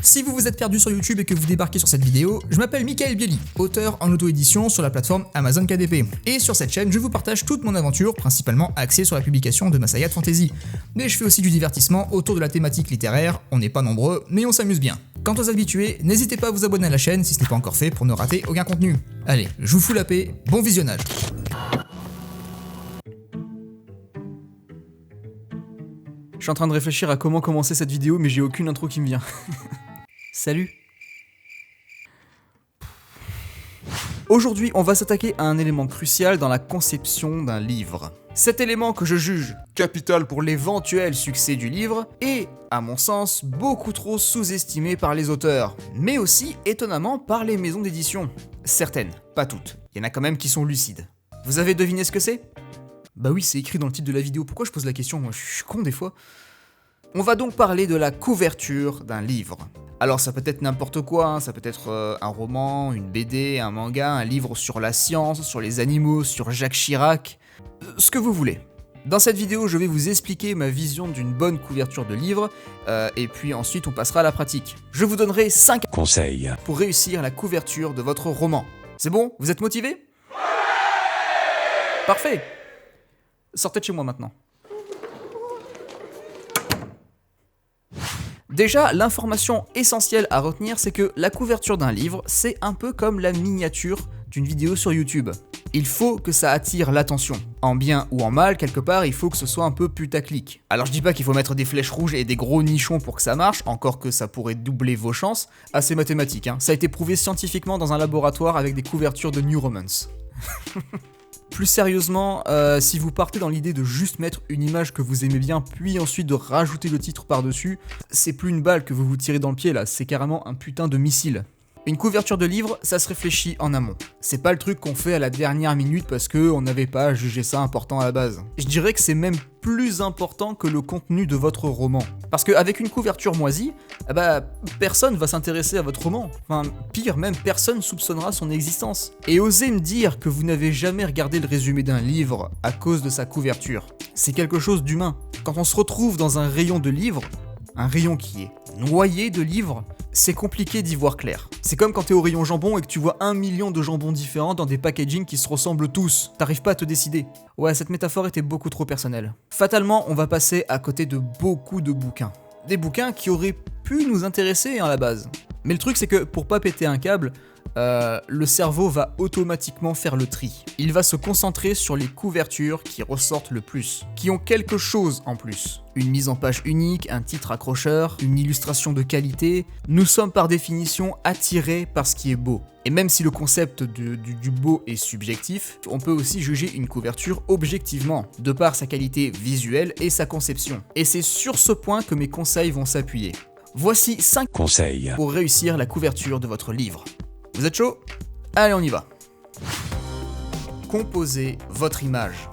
Si vous vous êtes perdu sur YouTube et que vous débarquez sur cette vidéo, je m'appelle Michael Bieli, auteur en auto-édition sur la plateforme Amazon KDP. Et sur cette chaîne, je vous partage toute mon aventure, principalement axée sur la publication de Masayat Fantasy. Mais je fais aussi du divertissement autour de la thématique littéraire, on n'est pas nombreux, mais on s'amuse bien. Quant aux habitués, n'hésitez pas à vous abonner à la chaîne si ce n'est pas encore fait pour ne rater aucun contenu. Allez, je vous fous la paix, bon visionnage. Je suis en train de réfléchir à comment commencer cette vidéo, mais j'ai aucune intro qui me vient. Salut. Aujourd'hui, on va s'attaquer à un élément crucial dans la conception d'un livre. Cet élément que je juge capital pour l'éventuel succès du livre est, à mon sens, beaucoup trop sous-estimé par les auteurs, mais aussi étonnamment par les maisons d'édition. Certaines, pas toutes. Il y en a quand même qui sont lucides. Vous avez deviné ce que c'est ? Bah oui, c'est écrit dans le titre de la vidéo. Pourquoi je pose la question ? Moi, je suis con des fois. On va donc parler de la couverture d'un livre. Alors ça peut être n'importe quoi, hein. Ça peut être un roman, une BD, un manga, un livre sur la science, sur les animaux, sur Jacques Chirac, ce que vous voulez. Dans cette vidéo, je vais vous expliquer ma vision d'une bonne couverture de livre, et puis ensuite on passera à la pratique. Je vous donnerai 5 conseils pour réussir la couverture de votre roman. C'est bon ? Vous êtes motivés ? Parfait ! Sortez de chez moi maintenant. Déjà, l'information essentielle à retenir, c'est que la couverture d'un livre, c'est un peu comme la miniature d'une vidéo sur YouTube. Il faut que ça attire l'attention. En bien ou en mal, quelque part, il faut que ce soit un peu putaclic. Alors je dis pas qu'il faut mettre des flèches rouges et des gros nichons pour que ça marche, encore que ça pourrait doubler vos chances. Ah, c'est mathématique, hein. Ça a été prouvé scientifiquement dans un laboratoire avec des couvertures de New Romance. Plus sérieusement, si vous partez dans l'idée de juste mettre une image que vous aimez bien, puis ensuite de rajouter le titre par-dessus, c'est plus une balle que vous vous tirez dans le pied là, c'est carrément un putain de missile. Une couverture de livre, ça se réfléchit en amont. C'est pas le truc qu'on fait à la dernière minute parce qu'on n'avait pas jugé ça important à la base. Je dirais que c'est même plus important que le contenu de votre roman. Parce qu'avec une couverture moisie, personne va s'intéresser à votre roman. Enfin, pire, même personne soupçonnera son existence. Et osez me dire que vous n'avez jamais regardé le résumé d'un livre à cause de sa couverture. C'est quelque chose d'humain. Quand on se retrouve dans un rayon de livres, un rayon qui est noyé de livres, c'est compliqué d'y voir clair. C'est comme quand t'es au rayon jambon et que tu vois 1 million de jambons différents dans des packagings qui se ressemblent tous. T'arrives pas à te décider. Ouais, cette métaphore était beaucoup trop personnelle. Fatalement, on va passer à côté de beaucoup de bouquins. Des bouquins qui auraient pu nous intéresser à la base. Mais le truc c'est que pour pas péter un câble, le cerveau va automatiquement faire le tri. Il va se concentrer sur les couvertures qui ressortent le plus, qui ont quelque chose en plus. Une mise en page unique, un titre accrocheur, une illustration de qualité. Nous sommes par définition attirés par ce qui est beau. Et même si le concept du beau est subjectif, on peut aussi juger une couverture objectivement, de par sa qualité visuelle et sa conception. Et c'est sur ce point que mes conseils vont s'appuyer. Voici 5 conseils pour réussir la couverture de votre livre. Vous êtes chaud ? Allez, on y va. Composez votre image.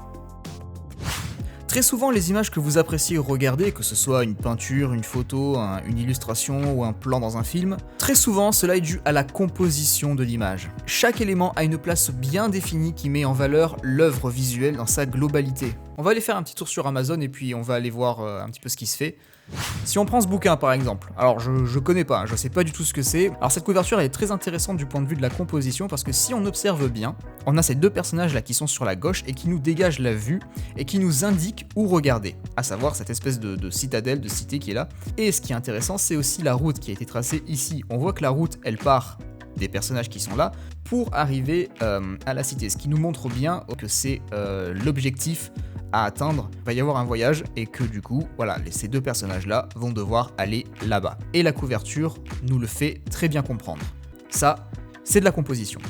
Très souvent, les images que vous appréciez regarder, que ce soit une peinture, une photo, une illustration ou un plan dans un film, très souvent, cela est dû à la composition de l'image. Chaque élément a une place bien définie qui met en valeur l'œuvre visuelle dans sa globalité. On va aller faire un petit tour sur Amazon et puis on va aller voir un petit peu ce qui se fait. Si on prend ce bouquin par exemple, alors je connais pas, je sais pas du tout ce que c'est. Alors cette couverture elle est très intéressante du point de vue de la composition parce que si on observe bien, on a ces deux personnages là qui sont sur la gauche et qui nous dégagent la vue et qui nous indiquent où regarder, à savoir cette espèce de citadelle, de cité qui est là. Et ce qui est intéressant c'est aussi la route qui a été tracée ici. On voit que la route elle part des personnages qui sont là pour arriver à la cité, ce qui nous montre bien que c'est l'objectif à atteindre. Il va y avoir un voyage et que du coup, voilà, ces deux personnages-là vont devoir aller là-bas. Et la couverture nous le fait très bien comprendre. Ça, c'est de la composition.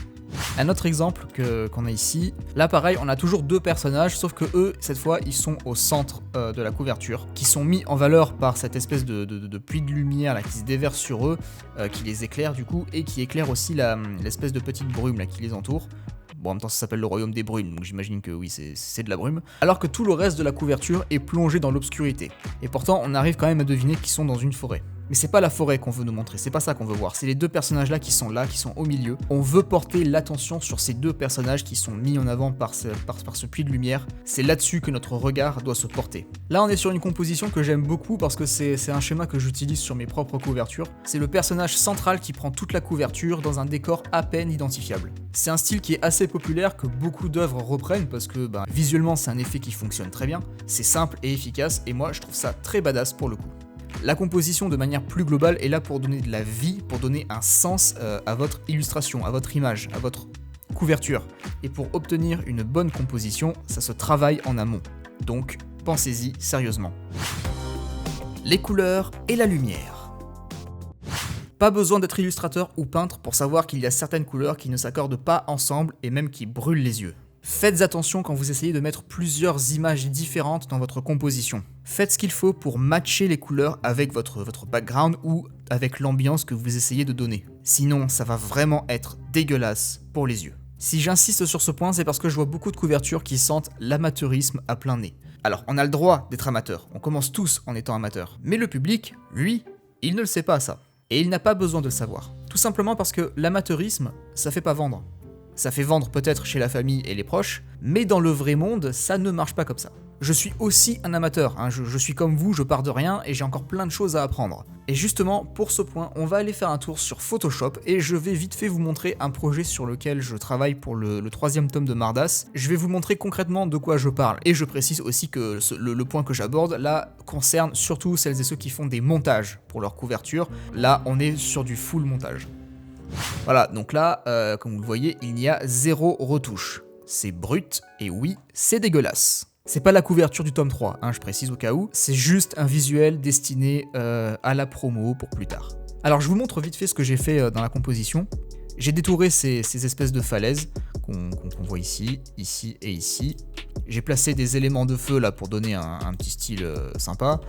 Un autre exemple qu'on a ici, là pareil, on a toujours deux personnages, sauf que eux, cette fois, ils sont au centre de la couverture, qui sont mis en valeur par cette espèce de pluie de lumière là, qui se déverse sur eux, qui les éclaire du coup, et qui éclaire aussi l'espèce de petite brume là, qui les entoure. Bon, en même temps, ça s'appelle le royaume des brumes, donc j'imagine que oui, c'est de la brume. Alors que tout le reste de la couverture est plongé dans l'obscurité. Et pourtant, on arrive quand même à deviner qu'ils sont dans une forêt. Mais c'est pas la forêt qu'on veut nous montrer, c'est pas ça qu'on veut voir. C'est les deux personnages là, qui sont au milieu. On veut porter l'attention sur ces deux personnages qui sont mis en avant par ce puits de lumière. C'est là-dessus que notre regard doit se porter. Là, on est sur une composition que j'aime beaucoup parce que c'est un schéma que j'utilise sur mes propres couvertures. C'est le personnage central qui prend toute la couverture dans un décor à peine identifiable. C'est un style qui est assez populaire, que beaucoup d'œuvres reprennent parce que visuellement c'est un effet qui fonctionne très bien. C'est simple et efficace et moi je trouve ça très badass pour le coup. La composition de manière plus globale est là pour donner de la vie, pour donner un sens à votre illustration, à votre image, à votre couverture. Et pour obtenir une bonne composition, ça se travaille en amont. Donc pensez-y sérieusement. Les couleurs et la lumière. Pas besoin d'être illustrateur ou peintre pour savoir qu'il y a certaines couleurs qui ne s'accordent pas ensemble et même qui brûlent les yeux. Faites attention quand vous essayez de mettre plusieurs images différentes dans votre composition. Faites ce qu'il faut pour matcher les couleurs avec votre background ou avec l'ambiance que vous essayez de donner. Sinon, ça va vraiment être dégueulasse pour les yeux. Si j'insiste sur ce point, c'est parce que je vois beaucoup de couvertures qui sentent l'amateurisme à plein nez. Alors, on a le droit d'être amateur, on commence tous en étant amateur. Mais le public, lui, il ne le sait pas ça. Et il n'a pas besoin de le savoir. Tout simplement parce que l'amateurisme, ça fait pas vendre. Ça fait vendre peut-être chez la famille et les proches, mais dans le vrai monde, ça ne marche pas comme ça. Je suis aussi un amateur, je suis comme vous, je pars de rien et j'ai encore plein de choses à apprendre. Et justement, pour ce point, on va aller faire un tour sur Photoshop et je vais vite fait vous montrer un projet sur lequel je travaille pour le 3e tome de Mardas. Je vais vous montrer concrètement de quoi je parle. Et je précise aussi que le point que j'aborde là concerne surtout celles et ceux qui font des montages pour leur couverture. Là, on est sur du full montage. Voilà, donc là, comme vous le voyez, il n'y a 0 retouche. C'est brut, et oui, c'est dégueulasse. C'est pas la couverture du tome 3, je précise au cas où, c'est juste un visuel destiné à la promo pour plus tard. Alors je vous montre vite fait ce que j'ai fait dans la composition. J'ai détouré ces espèces de falaises qu'on voit ici, ici et ici. J'ai placé des éléments de feu là pour donner un petit style sympa.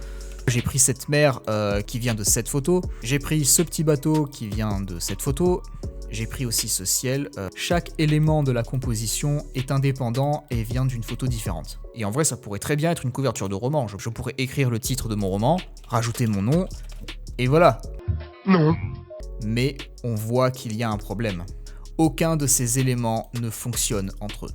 J'ai pris cette mer qui vient de cette photo, j'ai pris ce petit bateau qui vient de cette photo, j'ai pris aussi ce ciel. Chaque élément de la composition est indépendant et vient d'une photo différente. Et en vrai, ça pourrait très bien être une couverture de roman. Je pourrais écrire le titre de mon roman, rajouter mon nom, et voilà. Non. Mais on voit qu'il y a un problème. Aucun de ces éléments ne fonctionne entre eux.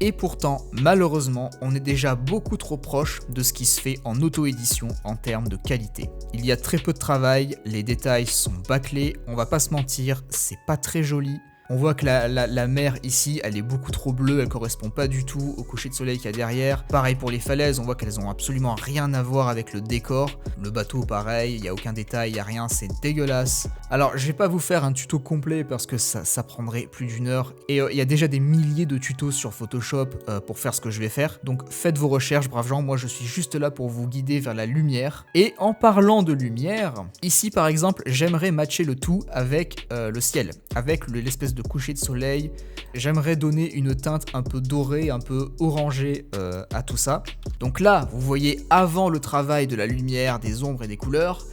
Et pourtant, malheureusement, on est déjà beaucoup trop proche de ce qui se fait en auto-édition en termes de qualité. Il y a très peu de travail, les détails sont bâclés, on va pas se mentir, c'est pas très joli. On voit que la mer ici, elle est beaucoup trop bleue, elle correspond pas du tout au coucher de soleil qu'il y a derrière. Pareil pour les falaises, on voit qu'elles ont absolument rien à voir avec le décor. Le bateau, pareil, il y a aucun détail, il y a rien, c'est dégueulasse. Alors, je vais pas vous faire un tuto complet parce que ça prendrait plus d'1 heure. Et il y a déjà des milliers de tutos sur Photoshop pour faire ce que je vais faire. Donc, faites vos recherches, braves gens, moi je suis juste là pour vous guider vers la lumière. Et en parlant de lumière, ici par exemple, j'aimerais matcher le tout avec le ciel, avec l'espèce de coucher de soleil. J'aimerais donner une teinte un peu dorée, un peu orangée à tout ça. Donc là, vous voyez avant le travail de la lumière, des ombres et des couleurs.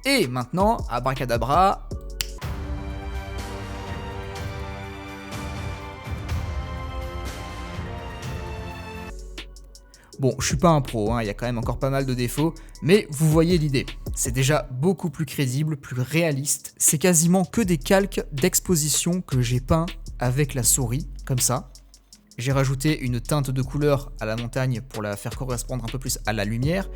Et maintenant, abracadabra. Bon, je suis pas un pro, il y a quand même encore pas mal de défauts, mais vous voyez l'idée. C'est déjà beaucoup plus crédible, plus réaliste. C'est quasiment que des calques d'exposition que j'ai peints avec la souris, comme ça. J'ai rajouté une teinte de couleur à la montagne pour la faire correspondre un peu plus à la lumière.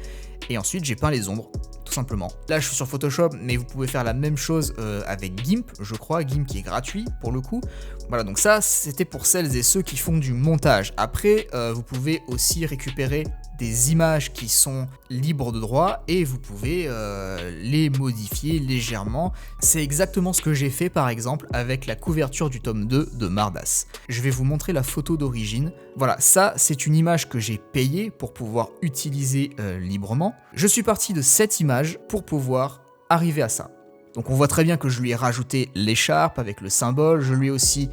Et ensuite, j'ai peint les ombres, tout simplement. Là, je suis sur Photoshop, mais vous pouvez faire la même chose avec GIMP, je crois. GIMP qui est gratuit, pour le coup. Voilà, donc ça, c'était pour celles et ceux qui font du montage. Après, vous pouvez aussi récupérer des images qui sont libres de droit et vous pouvez les modifier légèrement. C'est exactement ce que j'ai fait par exemple avec la couverture du tome 2 de Mardas. Je vais vous montrer la photo d'origine. Voilà, ça c'est une image que j'ai payée pour pouvoir utiliser librement. Je suis parti de cette image pour pouvoir arriver à ça. Donc on voit très bien que je lui ai rajouté l'écharpe avec le symbole, je lui ai aussi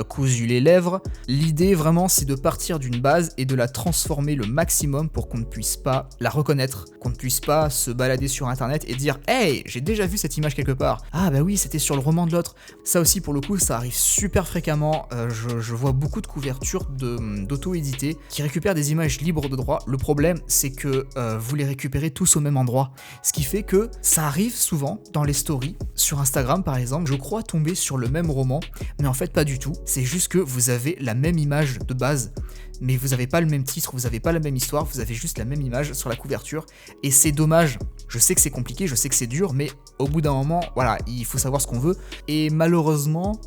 cousu les lèvres. L'idée vraiment c'est de partir d'une base et de la transformer le maximum pour qu'on ne puisse pas la reconnaître, qu'on ne puisse pas se balader sur internet et dire « Hey, j'ai déjà vu cette image quelque part. Ah bah oui, c'était sur le roman de l'autre. » Ça aussi pour le coup, ça arrive super fréquemment. Je vois beaucoup de couvertures d'auto-éditées qui récupèrent des images libres de droit. Le problème c'est que vous les récupérez tous au même endroit. Ce qui fait que ça arrive souvent dans les stories, sur Instagram par exemple, je crois tomber sur le même roman, mais en fait pas du tout. C'est juste que vous avez la même image de base, mais vous n'avez pas le même titre, vous n'avez pas la même histoire, vous avez juste la même image sur la couverture, et c'est dommage. Je sais que c'est compliqué, je sais que c'est dur, mais au bout d'un moment, voilà, il faut savoir ce qu'on veut, et malheureusement,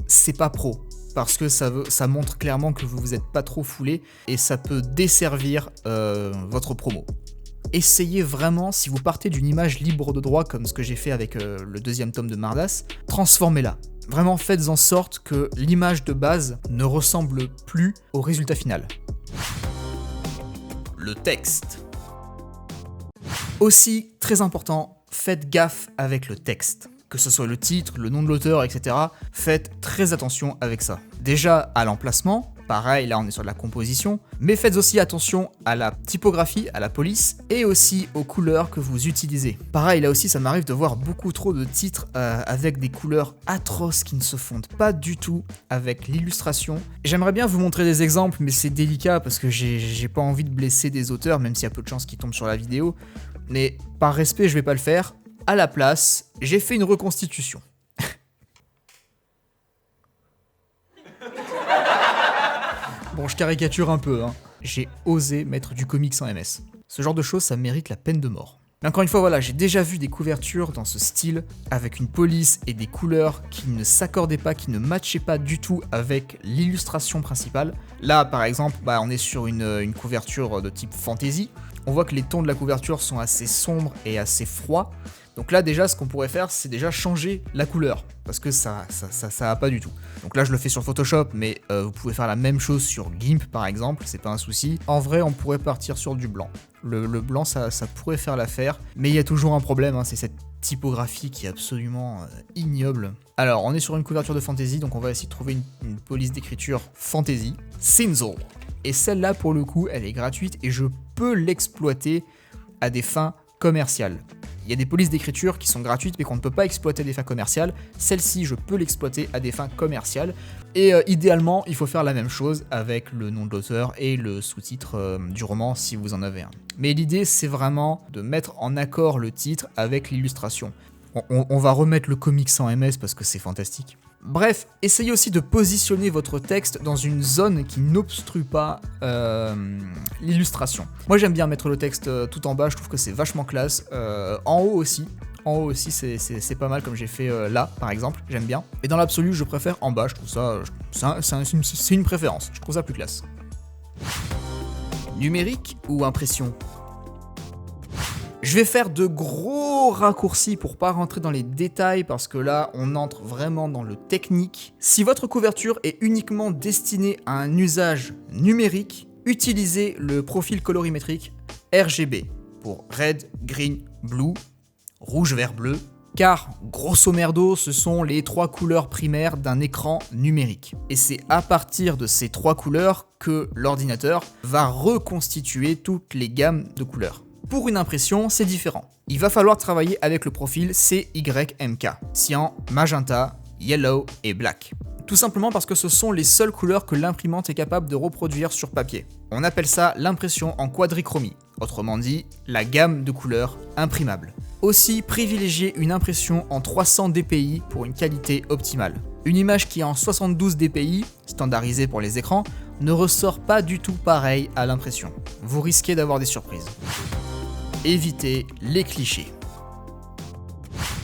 c'est pas pro. Parce que ça montre clairement que vous vous êtes pas trop foulé, et ça peut desservir votre promo. Essayez vraiment, si vous partez d'une image libre de droit, comme ce que j'ai fait avec le deuxième tome de Mardas, transformez-la. Vraiment faites en sorte que l'image de base ne ressemble plus au résultat final. Le texte. Aussi, très important, faites gaffe avec le texte. Que ce soit le titre, le nom de l'auteur, etc. Faites très attention avec ça. Déjà à l'emplacement, pareil, là on est sur de la composition, mais faites aussi attention à la typographie, à la police, et aussi aux couleurs que vous utilisez. Pareil, là aussi ça m'arrive de voir beaucoup trop de titres avec des couleurs atroces qui ne se fondent pas du tout avec l'illustration. J'aimerais bien vous montrer des exemples, mais c'est délicat parce que j'ai pas envie de blesser des auteurs, même s'il y a peu de chances qu'ils tombent sur la vidéo, mais par respect je vais pas le faire. À la place, j'ai fait une reconstitution. Bon, je caricature un peu, hein. J'ai osé mettre du comics en MS. Ce genre de choses, ça mérite la peine de mort. Mais encore une fois, voilà, j'ai déjà vu des couvertures dans ce style, avec une police et des couleurs qui ne s'accordaient pas, qui ne matchaient pas du tout avec l'illustration principale. Là, par exemple, on est sur une couverture de type fantasy. On voit que les tons de la couverture sont assez sombres et assez froids. Donc là déjà ce qu'on pourrait faire c'est déjà changer la couleur parce que ça va pas du tout. Donc là je le fais sur Photoshop mais vous pouvez faire la même chose sur GIMP par exemple, c'est pas un souci. En vrai on pourrait partir sur du blanc. Le blanc ça pourrait faire l'affaire mais il y a toujours un problème, hein, c'est cette typographie qui est absolument ignoble. Alors on est sur une couverture de fantasy donc on va essayer de trouver une police d'écriture fantasy. Sinzel. Et celle-là pour le coup elle est gratuite et je peux l'exploiter à des fins commerciales. Il y a des polices d'écriture qui sont gratuites mais qu'on ne peut pas exploiter à des fins commerciales. Celle-ci, je peux l'exploiter à des fins commerciales. Et idéalement, il faut faire la même chose avec le nom de l'auteur et le sous-titre du roman si vous en avez un. Mais l'idée, c'est vraiment de mettre en accord le titre avec l'illustration. On va remettre le comics en MS parce que c'est fantastique. Bref, essayez aussi de positionner votre texte dans une zone qui n'obstrue pas l'illustration. Moi j'aime bien mettre le texte tout en bas, je trouve que c'est vachement classe. En haut aussi c'est pas mal comme j'ai fait là par exemple, j'aime bien. Et dans l'absolu je préfère en bas, je trouve ça, c'est une préférence, je trouve ça plus classe. Numérique ou impression ? Je vais faire de gros raccourcis pour pas rentrer dans les détails parce que là on entre vraiment dans le technique. Si votre couverture est uniquement destinée à un usage numérique, utilisez le profil colorimétrique RGB pour Red, Green, Blue, rouge, vert, bleu, car grosso merdo ce sont les 3 couleurs primaires d'un écran numérique. Et c'est à partir de ces 3 couleurs que l'ordinateur va reconstituer toutes les gammes de couleurs. Pour une impression, c'est différent. Il va falloir travailler avec le profil CYMK, cyan, magenta, yellow et black. Tout simplement parce que ce sont les seules couleurs que l'imprimante est capable de reproduire sur papier. On appelle ça l'impression en quadrichromie, autrement dit, la gamme de couleurs imprimable. Aussi, privilégiez une impression en 300 dpi pour une qualité optimale. Une image qui est en 72 dpi, standardisée pour les écrans, ne ressort pas du tout pareil à l'impression. Vous risquez d'avoir des surprises. Évitez les clichés.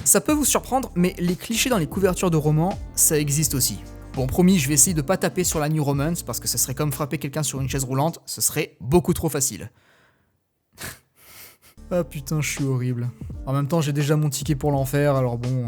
Ça peut vous surprendre, mais les clichés dans les couvertures de romans, ça existe aussi. Bon, promis, je vais essayer de pas taper sur la New Romance, parce que ce serait comme frapper quelqu'un sur une chaise roulante, ce serait beaucoup trop facile. Ah putain, je suis horrible. En même temps, j'ai déjà mon ticket pour l'enfer, alors bon...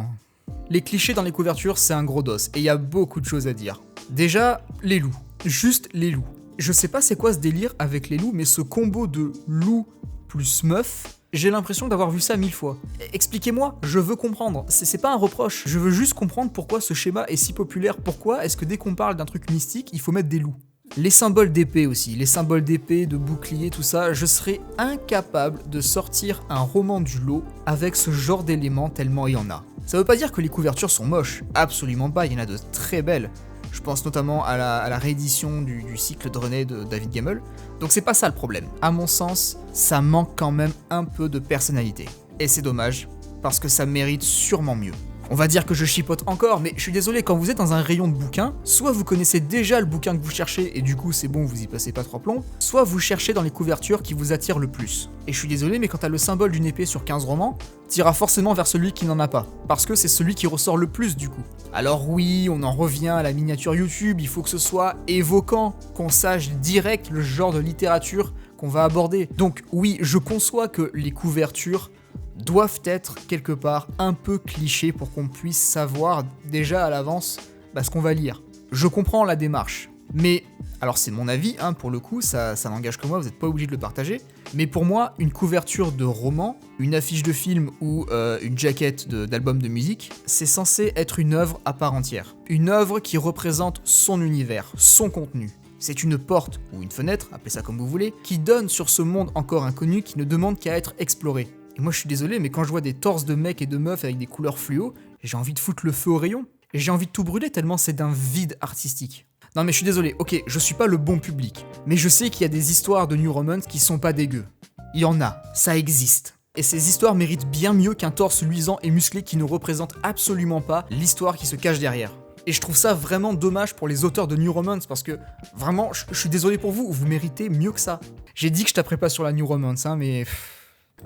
Les clichés dans les couvertures, c'est un gros dos, et il y a beaucoup de choses à dire. Déjà, les loups. Juste les loups. Je sais pas c'est quoi ce délire avec les loups, mais ce combo de loup plus meuf, J'ai l'impression d'avoir vu ça 1000 fois. Expliquez-moi, je veux comprendre. C'est pas un reproche. Je veux juste comprendre pourquoi ce schéma est si populaire. Pourquoi est-ce que dès qu'on parle d'un truc mystique, il faut mettre des loups? Les symboles d'épée aussi, les symboles d'épée, de bouclier, tout ça, je serais incapable de sortir un roman du lot avec ce genre d'éléments tellement il y en a. Ça veut pas dire que les couvertures sont moches, absolument pas, il y en a de très belles. Je pense notamment à la réédition du cycle de René de David Gemmell. Donc c'est pas ça le problème. À mon sens, ça manque quand même un peu de personnalité. Et c'est dommage, parce que ça mérite sûrement mieux. On va dire que je chipote encore, mais je suis désolé, quand vous êtes dans un rayon de bouquins, soit vous connaissez déjà le bouquin que vous cherchez et du coup c'est bon, vous y passez pas trois plombs, soit vous cherchez dans les couvertures qui vous attirent le plus. Et je suis désolé, mais quand t'as le symbole d'une épée sur 15 romans, t'iras forcément vers celui qui n'en a pas, parce que c'est celui qui ressort le plus du coup. Alors oui, on en revient à la miniature YouTube, il faut que ce soit évoquant, qu'on sache direct le genre de littérature qu'on va aborder. Donc oui, je conçois que les couvertures doivent être quelque part un peu clichés pour qu'on puisse savoir déjà à l'avance ce qu'on va lire. Je comprends la démarche, mais, alors c'est mon avis, pour le coup, ça n'engage que moi, vous n'êtes pas obligé de le partager, mais pour moi, une couverture de roman, une affiche de film ou une jaquette d'album de musique, c'est censé être une œuvre à part entière. Une œuvre qui représente son univers, son contenu. C'est une porte, ou une fenêtre, appelez ça comme vous voulez, qui donne sur ce monde encore inconnu qui ne demande qu'à être exploré. Et moi je suis désolé, mais quand je vois des torses de mecs et de meufs avec des couleurs fluo, j'ai envie de foutre le feu au rayon. Et j'ai envie de tout brûler tellement c'est d'un vide artistique. Non mais je suis désolé, ok, je suis pas le bon public. Mais je sais qu'il y a des histoires de New Romance qui sont pas dégueu. Il y en a, ça existe. Et ces histoires méritent bien mieux qu'un torse luisant et musclé qui ne représente absolument pas l'histoire qui se cache derrière. Et je trouve ça vraiment dommage pour les auteurs de New Romance parce que, vraiment, je suis désolé pour vous, vous méritez mieux que ça. J'ai dit que je taperais pas sur la New Romance, mais...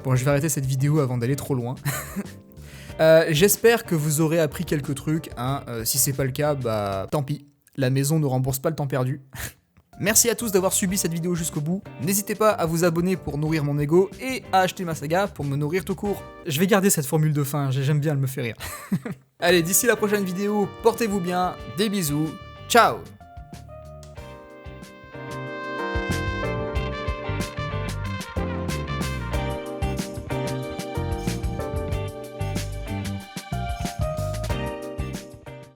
Bon, je vais arrêter cette vidéo avant d'aller trop loin. J'espère que vous aurez appris quelques trucs, si c'est pas le cas, tant pis. La maison ne rembourse pas le temps perdu. Merci à tous d'avoir subi cette vidéo jusqu'au bout. N'hésitez pas à vous abonner pour nourrir mon ego et à acheter ma saga pour me nourrir tout court. Je vais garder cette formule de fin, j'aime bien, elle me fait rire. Allez, d'ici la prochaine vidéo, portez-vous bien, des bisous, ciao!